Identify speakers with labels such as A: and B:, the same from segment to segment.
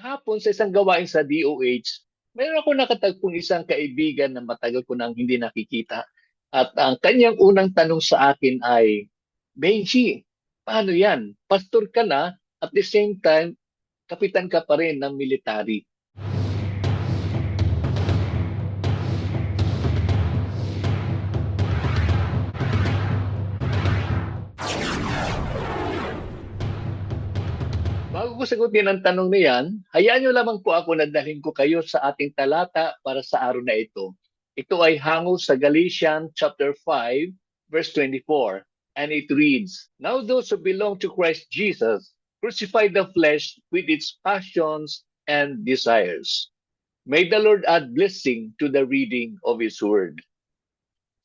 A: Kahapon sa isang gawain sa DOH, meron ako nakatagpong isang kaibigan na matagal ko nang hindi nakikita. At ang kanyang unang tanong sa akin ay, Benji, paano yan? Pastor ka na, at the same time, kapitan ka pa rin ng military. Bago ko sagutin ang tanong na yan, hayaan niyo lamang po ako na dalhin ko kayo sa ating talata para sa araw na ito. Ito ay hango sa Galatians chapter 5, verse 24. And it reads, Now those who belong to Christ Jesus crucify the flesh with its passions and desires. May the Lord add blessing to the reading of His Word.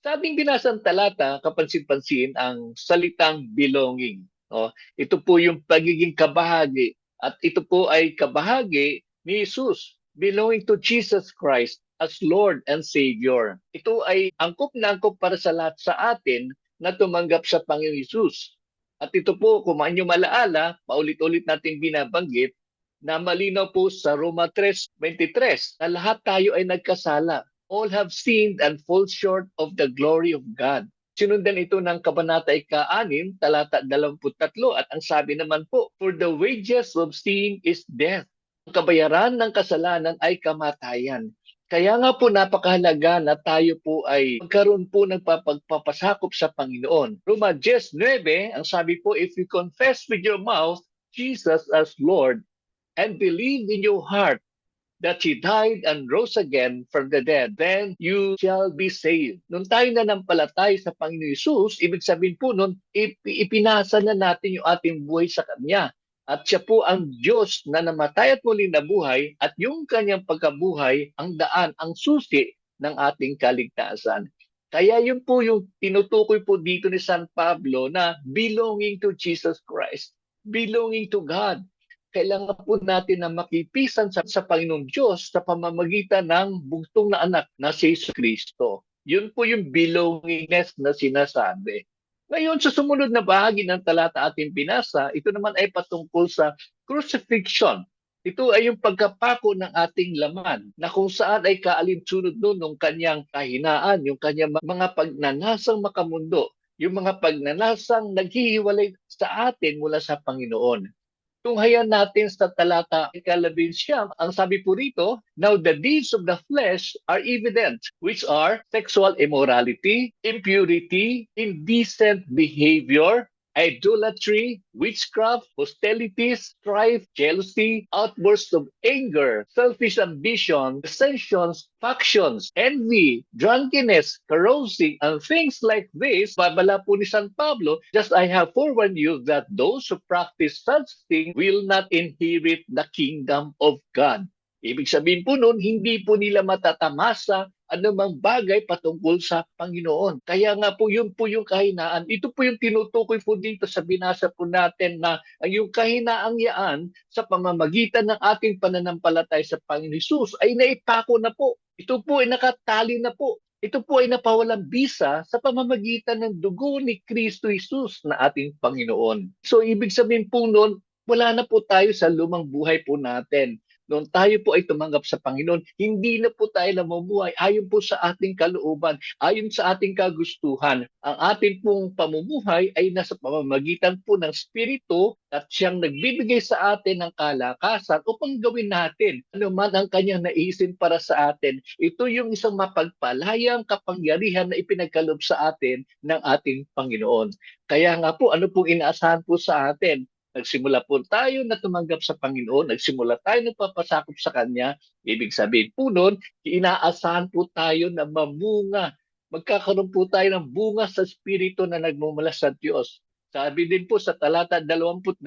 A: Sa ating binasang talata, kapansin-pansin ang salitang belonging. No? Ito po yung pagiging kabahagi. At ito po ay kabahagi ni Jesus, belonging to Jesus Christ as Lord and Savior. Ito ay angkop na angkop para sa lahat sa atin na tumanggap sa Panginoong Jesus. At ito po, kung inyo malaala, paulit-ulit nating binabanggit, na malinaw po sa Roma 3:23 na lahat tayo ay nagkasala. All have sinned and fall short of the glory of God. Sinundan ito ng Kabanata 6, talata 23, at ang sabi naman po, For the wages of sin is death. Ang kabayaran ng kasalanan ay kamatayan. Kaya nga po napakahalaga na tayo po ay magkaroon po ng pagpapasakop sa Panginoon. Roma 10:9, ang sabi po, If you confess with your mouth Jesus as Lord and believe in your heart that He died and rose again from the dead, then you shall be saved. Nung tayo nanampalatay sa Panginoon Hesus, ibig sabihin po nun, ipinasa na natin yung ating buhay sa Kanya. At siya po ang Diyos na namatay at muling nabuhay, at yung Kanyang pagkabuhay, ang daan, ang susi ng ating kaligtasan. Kaya yun po yung tinutukoy po dito ni San Pablo na belonging to Jesus Christ, belonging to God. Kailangan po natin na makipisan sa Panginoong Diyos sa pamamagitan ng bugtong na anak na si Jesus Kristo. Yun po yung belongingness na sinasabi. Ngayon, sa sumunod na bahagi ng talata ating binasa, ito naman ay patungkol sa crucifixion. Ito ay yung pagkapako ng ating laman na kung saan ay kaalinsunod nun ng kanyang kahinaan, yung kanyang mga pagnanasang makamundo, yung mga pagnanasang naghihiwalay sa atin mula sa Panginoon. Tunghayan natin sa talata 11, ang sabi po rito, Now the deeds of the flesh are evident, which are sexual immorality, impurity, indecent behavior, idolatry, witchcraft, hostilities, strife, jealousy, outbursts of anger, selfish ambition, dissensions, factions, envy, drunkenness, carousing, and things like this. Babala po ni San Pablo, just I have forewarned you that those who practice such things will not inherit the kingdom of God. Ibig sabihin po nun, hindi po nila matatamasa anumang bagay patungkol sa Panginoon. Kaya nga po yun po yung kahinaan. Ito po yung tinutukoy po dito sa binasa po natin na ang yung kahinaang yaan sa pamamagitan ng ating pananampalatay sa Panginoon Hesus ay naipako na po. Ito po ay nakatali na po. Ito po ay napawalang bisa sa pamamagitan ng dugo ni Kristo Hesus na ating Panginoon. So ibig sabihin po noon, wala na po tayo sa lumang buhay po natin. Noon tayo po ay tumanggap sa Panginoon, hindi na po tayo namumuhay ayon po sa ating kalooban, ayon sa ating kagustuhan. Ang ating pong pamumuhay ay nasa pamamagitan po ng Espiritu at siyang nagbibigay sa atin ng kalakasan upang gawin natin ano man ang kanyang naisin para sa atin. Ito yung isang mapagpalayang kapangyarihan na ipinagkaloob sa atin ng ating Panginoon. Kaya nga po, ano pong inaasahan po sa atin? Nagsimula po tayo na tumanggap sa Panginoon, nagsimula tayo nagpapasakop sa Kanya, ibig sabihin po nun, inaasahan po tayo na mamunga. Magkakaroon po tayo ng bunga sa Espiritu na nagmumula sa Diyos. Sabi din po sa talata 22,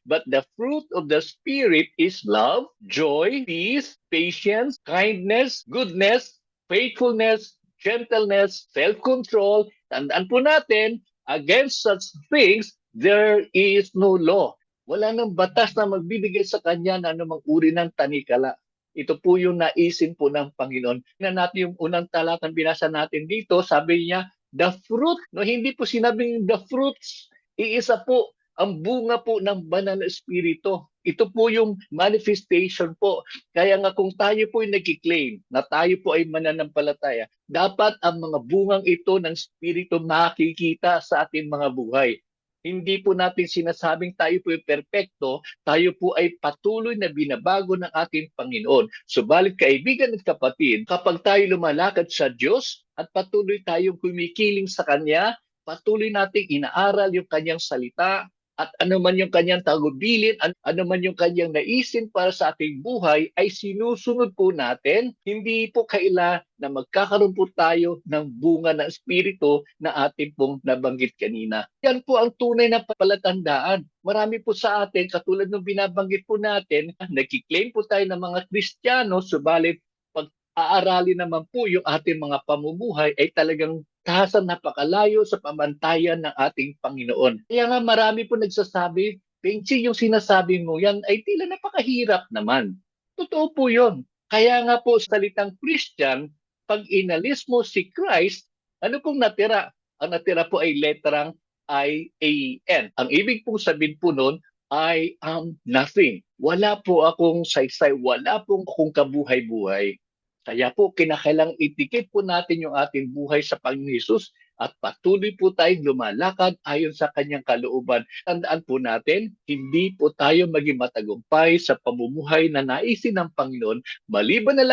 A: But the fruit of the Spirit is love, joy, peace, patience, kindness, goodness, faithfulness, gentleness, self-control. Tandaan po natin, against such things, there is no law. Wala nang batas na magbibigay sa kanya na anumang uri ng tanikala. Ito po yung naisin po ng Panginoon. Tingnan natin yung unang talatang binasa natin dito. Sabi niya, the fruit, no, hindi po sinabing the fruits, iisa po ang bunga po ng banal na espiritu. Ito po yung manifestation po. Kaya nga kung tayo po ay nag-claim na tayo po ay mananampalataya, dapat ang mga bungang ito ng Espiritu makikita sa ating mga buhay. Hindi po natin sinasabing tayo po ay perpekto, tayo po ay patuloy na binabago ng ating Panginoon. Subalit kaibigan at kapatid, kapag tayo lumalakad sa Diyos at patuloy tayong kumikiling sa Kanya, patuloy nating inaaral yung Kanyang salita, at ano man yung kanyang tagubilin, ano man yung kanyang naisin para sa ating buhay, ay sinusunod po natin. Hindi po kaila na magkakaroon po tayo ng bunga ng Espiritu na ating pong nabanggit kanina. Yan po ang tunay na palatandaan. Marami po sa atin, katulad ng binabanggit po natin, nagkiklaim po tayo ng mga Kristiyano, subalit pag aaralin naman po yung ating mga pamumuhay ay talagang tahasan napakalayo sa pamantayan ng ating Panginoon. Kaya nga marami po nagsasabi, Benji, yung sinasabi mo yan ay tila napakahirap naman. Totoo po yun. Kaya nga po salitang Christian, pag inalis mo si Christ, ano pong natira? Ang natira po ay letrang I-A-N. Ang ibig pong sabihin po nun, I am nothing. Wala po akong saysay, wala pong akong kabuhay-buhay. Kaya po, kinakailang itikit po natin yung ating buhay sa Panginoon Hesus at patuloy po tayong lumalakad ayon sa kanyang kalooban. Tandaan po natin, hindi po tayo maging matagumpay sa pamumuhay na naisin ng Panginoon maliban na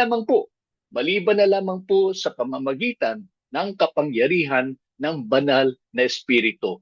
A: lamang po sa pamamagitan ng kapangyarihan ng banal na Espiritu.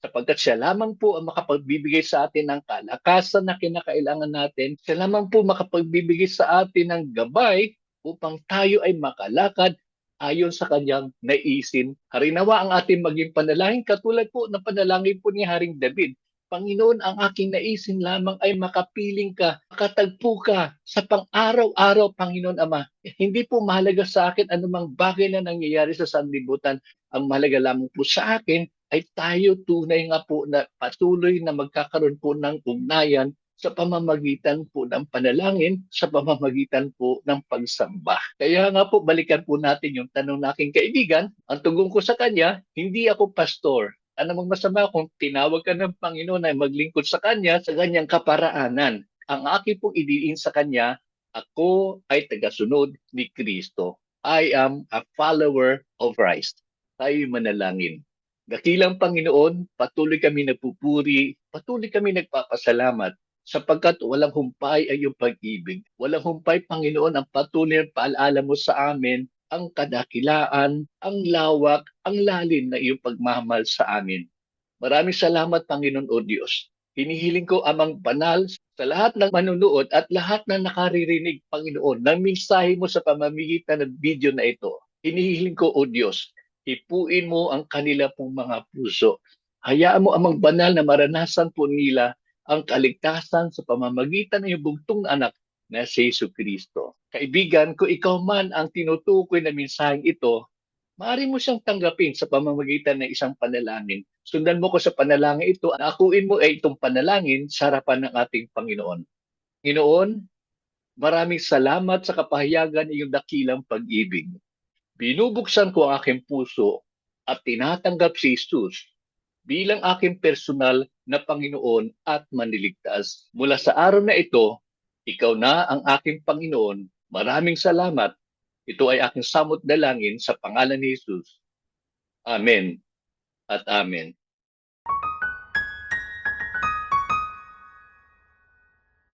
A: Sapagkat siya lamang po ang makapagbibigay sa atin ng kalakasan na kinakailangan natin. Siya lamang po makapagbibigay sa atin ng gabay upang tayo ay makalakad ayon sa kanyang naisin. Harinawa ang ating maging panalangin katulad po ng panalangin po ni Haring David. Panginoon, ang aking naisin lamang ay makapiling ka, makatagpo ka sa pang-araw-araw, Panginoon Ama. Hindi po mahalaga sa akin anumang bagay na nangyayari sa sanlibutan. Ang mahalaga lamang po sa akin ay tayo tunay nga po na patuloy na magkakaroon po ng ugnayan sa pamamagitan po ng panalangin, sa pamamagitan po ng pagsamba. Kaya nga po, balikan po natin yung tanong ng aking kaibigan. Ang tugon ko sa kanya, hindi ako pastor. Ano mang masama kung tinawag ka ng Panginoon na maglingkod sa kanya sa ganyang kaparaanan. Ang aking pong idiin sa kanya, ako ay tagasunod ni Kristo. I am a follower of Christ. Tayo'y manalangin. Dakilang Panginoon, patuloy kami nagpupuri, patuloy kami nagpapasalamat sapagkat walang humpay ay iyong pag-ibig. Walang humpay, Panginoon, ang patuloy na paalala mo sa amin ang kadakilaan, ang lawak, ang lalim na iyong pagmamahal sa amin. Maraming salamat, Panginoon o Diyos. Hinihiling ko amang banal sa lahat ng manunood at lahat ng nakaririnig, Panginoon, ng mensahe mo sa pamamagitan ng video na ito. Hinihiling ko, O Diyos, hipuin mo ang kanila pong mga puso. Hayaan mo amang banal na maranasan po nila ang kaligtasan sa pamamagitan ng iyong bugtong na anak na si Jesu Kristo. Kaibigan, kung ikaw man ang tinutukoy na mensaheng ito, maaari mo siyang tanggapin sa pamamagitan ng isang panalangin. Sundan mo ko sa panalangin ito, akuin mo ay itong panalangin sa harapan ng ating Panginoon. Panginoon, maraming salamat sa kapahayagan ng iyong dakilang pag-ibig. Binubuksan ko ang aking puso at tinatanggap si Jesus bilang aking personal na Panginoon at Manliligtas. Mula sa araw na ito, ikaw na ang aking Panginoon. Maraming salamat. Ito ay aking samot dalangin sa pangalan ni Jesus. Amen at amen.